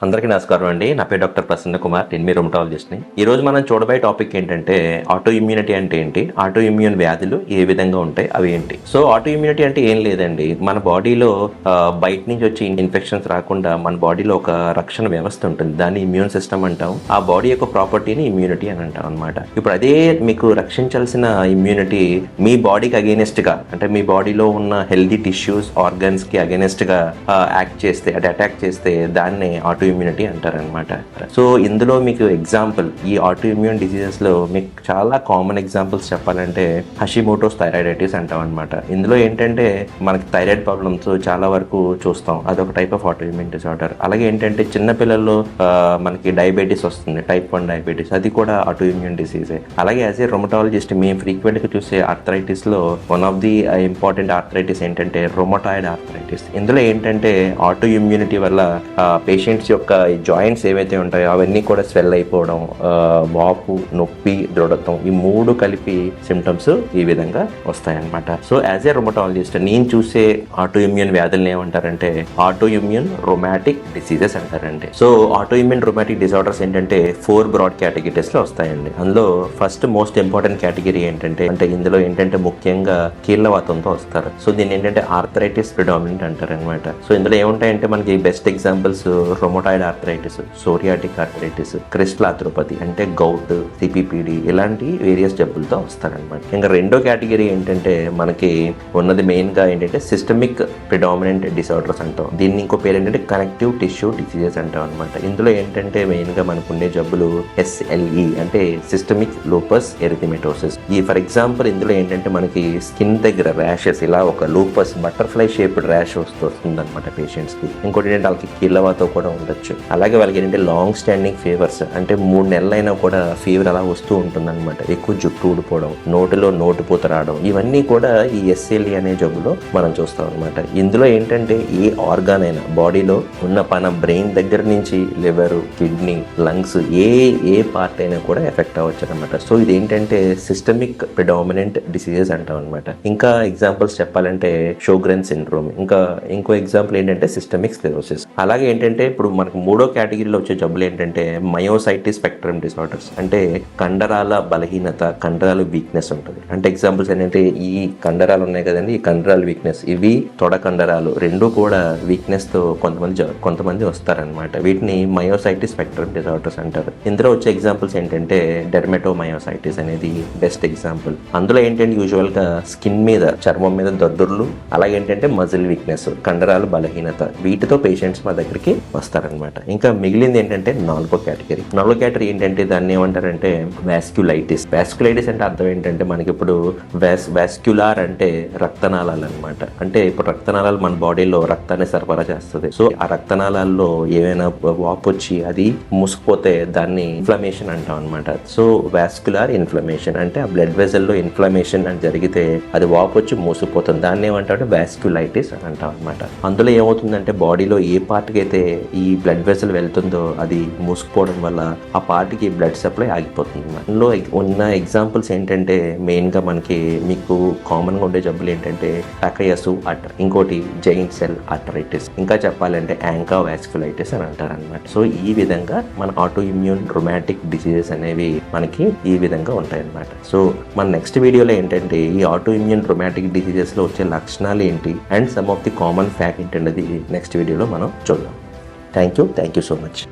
అందరికీ నమస్కారం అండి. నా పేరు డాక్టర్ ప్రసన్న కుమార్. నేను మీ రొమటాలజిస్ట్ని. ఈ రోజు మనం చూడబోయే టాపిక్ ఏంటంటే ఆటో ఇమ్యూనిటీ అంటే ఏంటి, ఆటో ఇమ్యూన్ వ్యాధులు ఏ విధంగా ఉంటాయి, అవి ఏంటి. సో ఆటో ఇమ్యూనిటీ అంటే ఏం లేదండి, మన బాడీలో బయట నుంచి వచ్చి ఇన్ఫెక్షన్స్ రాకుండా మన బాడీలో ఒక రక్షణ వ్యవస్థ ఉంటుంది, దాన్ని ఇమ్యూన్ సిస్టమ్ అంటాం. ఆ బాడీ యొక్క ప్రాపర్టీని ఇమ్యూనిటీ అని అంటాం అనమాట. ఇప్పుడు అదే మీకు రక్షించాల్సిన ఇమ్యూనిటీ మీ బాడీకి అగేనెస్ట్ గా, అంటే మీ బాడీలో ఉన్న హెల్దీ టిష్యూస్ ఆర్గన్స్ కి అగేనెస్ట్ గా యాక్ట్ చేస్తే, అంటే అటాక్ చేస్తే, దాన్ని ఆటో ఇమ్యూనిటీ అంటారనమాట. సో ఇందులో మీకు ఎగ్జాంపుల్, ఈ ఆటో ఇమ్యూన్ డిసీజెస్ లో మీకు చాలా కామన్ ఎగ్జాంపుల్స్ చెప్పాలంటే హషిమోటోస్ థైరాయిడైటిస్ అంటాం అనమాట. ఇందులో ఏంటంటే మనకి థైరాయిడ్ ప్రాబ్లమ్స్ చాలా వరకు చూస్తాం, అదొక type of auto immune disorder. అలాగే ఏంటంటే చిన్న పిల్లల్లో మనకి డయాబెటీస్ వస్తుంది, టైప్ 1 డయాబెటీస్, అది కూడా ఆటో ఇమ్యూన్ డిసీజే. అలాగే యాజ్ ఏ రొమటాలజిస్ట్ మేము ఫ్రీక్వెంట్ గా చూసే ఆర్థరైటిస్ లో one of the important arthritis ఏంటంటే రొమటాయిడ్ ఆర్థరైటిస్. ఇందులో ఏంటంటే ఆటో ఇమ్యూనిటీ వల్ల పేషెంట్స్ యొక్క జాయింట్స్ ఏవైతే ఉంటాయో అవన్నీ కూడా స్వెల్ అయిపోవడం, వాపు, నొప్పి, దృఢత్వం, ఈ మూడు కలిపి సిమ్టమ్స్ ఈ విధంగా వస్తాయన్నమాట. సో యాజ్ ఏ రొమటాలజిస్ట్ నేను చూసే ఆటో ఇమ్యూన్ వ్యాధులను ఏమంటారంటే ఆటో ఇమ్యూన్ రొమాటిక్ డిసీజెస్ అంటారండి. సో ఆటో ఇమ్యూన్ రొమాటిక్ డిసార్డర్స్ ఏంటంటే 4 బ్రాడ్ కేటగిరీస్ లో వస్తాయండి. అందులో ఫస్ట్ మోస్ట్ ఇంపార్టెంట్ కేటగిరీ ఏంటంటే, ఇందులో ఏంటంటే ముఖ్యంగా కీళ్ళవాతంతో వస్తారు. సో దీన్ని ఏంటంటే ఆర్థరైటిస్ ప్రిడామినెంట్ అంటారు అనమాట. సో ఇందులో ఏముంటాయంటే మనకి best examples rheumatoid arthritis, psoriatic arthritis, crystal arthropathy అంటే గౌట్, సిపిపిడి, ఇలాంటి వేరియస్ జబ్బులతో వస్తారనమాట. ఇంకా రెండో కేటగిరీ ఏంటంటే మనకి ఉన్నది మెయిన్ గా ఏంటంటే సిస్టమిక్ ప్రిడామినెంట్ డిసార్డర్స్ అంటాం. దీన్ని ఇంకో పేరు ఏంటంటే కనెక్టివ్ టిష్యూ డిసీజెస్ అంటాం అనమాట. ఇందులో ఏంటంటే మెయిన్ గా మనకు ఉండే జబ్బులు SLE అంటే సిస్టమిక్ లూపస్ ఎరిథమెటోసిస్. ఈ ఫర్ ఎగ్జాంపుల్ ఇందులో ఏంటంటే మనకి స్కిన్ దగ్గర ర్యాషెస్, ఇలా ఒక లూపస్ బటర్ఫ్లై షేప్డ్ ర్యాష్ వస్తుంది అనమాట పేషెంట్స్ కి. ఇంకోటి ఏంటంటే వాళ్ళకి కీళ్ళవాతో కూడా ఉండొచ్చు. అలాగే వాళ్ళకి ఏంటంటే లాంగ్ స్టాండింగ్ ఫీవర్స్, అంటే 3 నెలలైనా కూడా ఫీవర్ అలా వస్తూ ఉంటుంది అనమాట. ఎక్కువ జుట్టు ఊడిపోవడం, నోటిలో నోటిపూత రావడం, ఇవన్నీ కూడా ఈ SLE అనే జబ్బులో మనం చూస్తాం అనమాట. ఇందులో ఏంటంటే ఏ ఆర్గాన్ అయినా బాడీలో ఉన్న మన బ్రెయిన్ దగ్గర నుంచి లివర్, కిడ్నీ, లంగ్స్, ఏ పార్ట్ అయినా కూడా ఎఫెక్ట్ అవ్వచ్చు అనమాట. సో ఇది ఏంటంటే సిస్టమిక్ ప్రిడామినెంట్ డిసీజెస్ అంటాం అనమాట. ఇంకా ఎగ్జాంపుల్స్ చెప్పాలంటే షోగ్రెన్ సిండ్రోమ్, ఇంకో ఎగ్జాంపుల్ ఏంటంటే సిస్టమిక్ స్క్లెరోసిస్. అలాగే ఏంటంటే ఇప్పుడు మనకు మూడో కేటగిరీలో వచ్చే జబ్బులు ఏంటంటే మయోసైటిస్ స్పెక్ట్రమ్ డిసార్డర్స్, అంటే కండరాల బలహీనత, కండరాల వీక్నెస్ ఉంటుంది. అంటే ఎగ్జాంపుల్స్ ఏంటంటే ఈ కండరాలు ఉన్నాయి కదండి, ఈ కండరాల వీక్నెస్, ఇవి తొడ కండరాలు రెండు కూడా వీక్నెస్ తో కొంతమంది వస్తారనమాట. వీటిని మయోసైటిస్ స్పెక్ట్రమ్ డిసార్డర్స్ అంటారు. ఇందులో వచ్చే ఎగ్జాంపుల్స్ ఏంటంటే డెర్మటోమయోసైటిస్ అనేది బెస్ట్ ఎగ్జాంపుల్. అందులో ఏంటంటే యూజువల్ గా స్కిన్ మీద, చర్మం మీద దద్దుర్లు, అలాగే ఏంటంటే మజిల్ వీక్నెస్, కండరాల బలహీనత, వీటితో పేషెంట్స్ మా దగ్గరికి వస్తారనమాట. ఇంకా మిగిలింది ఏంటంటే నాలుగో కేటగిరీ ఏంటంటే దాన్ని ఏమంటారంటే వాస్క్యులైటిస్. వాస్క్యులైటిస్ అంటే అర్థం ఏంటంటే మనకి ఇప్పుడు వాస్క్యులార్ అంటే రక్తనాళాలు అనమాట. అంటే ఇప్పుడు రక్తనాళాలు మన బాడీలో రక్తాన్ని సరఫరా చేస్తుంది. సో ఆ రక్తనాళాల్లో ఏమైనా వాపు వచ్చి అది మూసుకుపోతే దాన్ని ఇన్ఫ్లమేషన్ అంటాం అనమాట. సో వాస్క్యులార్ ఇన్ఫ్లమేషన్ అంటే ఆ బ్లడ్ వెజల్ లో ఇన్ఫ్లమేషన్ అని జరిగితే అది వాపు వచ్చి మూసుకుపోతుంది, దాన్ని ఏమంటారు వాస్క్యులైటిస్ అని అంటాం అనమాట. అందులో ఏమవుతుందంటే బాడీలో ఏ పార్ట్కి అయితే ఈ బ్లడ్ వెజల్ వెళ్తుందో అది మూసుకుపోవడం వల్ల ఆ పార్ట్కి బ్లడ్ సప్లై ఆగిపోతుంది. అందులో ఉన్న ఎగ్జాంపుల్స్ ఏంటంటే మెయిన్ గా మనకి మీకు కామన్ గా ఉండే జబ్బులు ఏంటంటే టకయసు ఆర్టర్, ఇంకోటి జైంట్ సెల్ ఆర్థరైటిస్, ఇంకా చెప్పాలంటే యాంకా వాస్క్యులైటిస్ అని అంటారు అనమాట. సో ఈ విధంగా మన ఆటో ఇమ్యూన్ రొమాటిక్ డిసీజెస్ అనేవి మనకి ఈ విధంగా ఉంటాయి అనమాట. సో మన నెక్స్ట్ వీడియోలో ఏంటంటే ఈ ఆటో ఇమ్యూన్ రొమాటిక్ డిసీజెస్ లో వచ్చే లక్షణాలు ఏంటి and some of the common fact ఏంటనేది నెక్స్ట్ వీడియోలో మనం చూద్దాం. Thank you so much.